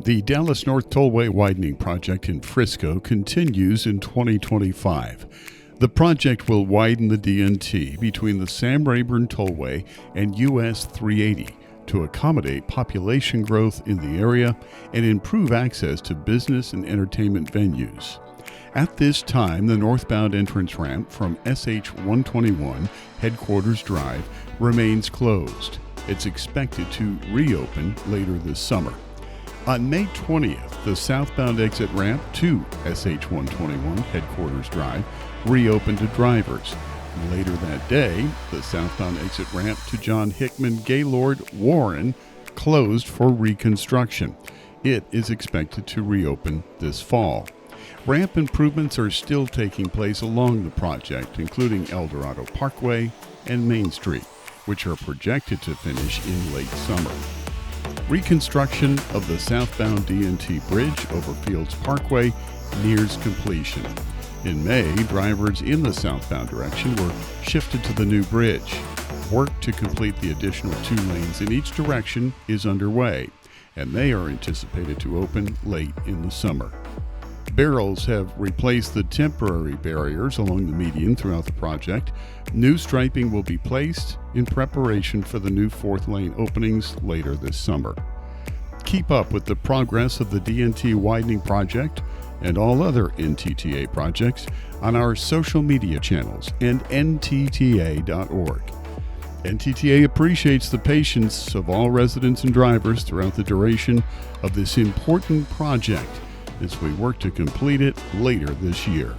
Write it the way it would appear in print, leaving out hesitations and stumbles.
The Dallas North Tollway widening project in Frisco continues in 2025. The project will widen the DNT between the Sam Rayburn Tollway and US 380 to accommodate population growth in the area and improve access to business and entertainment venues. At this time, the northbound entrance ramp from SH 121 Headquarters Drive remains closed. It's expected to reopen later this summer. On May 20th, the southbound exit ramp to SH 121 Headquarters Drive reopened to drivers. Later that day, the southbound exit ramp to John Hickman Gaylord Warren closed for reconstruction. It is expected to reopen this fall. Ramp improvements are still taking place along the project, including Eldorado Parkway and Main Street, which are projected to finish in late summer. Reconstruction of the southbound DNT bridge over Fields Parkway nears completion. In May, drivers in the southbound direction were shifted to the new bridge. Work to complete the additional 2 lanes in each direction is underway, and they are anticipated to open late in the summer. Barrels have replaced the temporary barriers along the median throughout the project. New striping will be placed in preparation for the new 4th lane openings later this summer. Keep up with the progress of the DNT widening project and all other NTTA projects on our social media channels and ntta.org. NTTA appreciates the patience of all residents and drivers throughout the duration of this important project as we work to complete it later this year.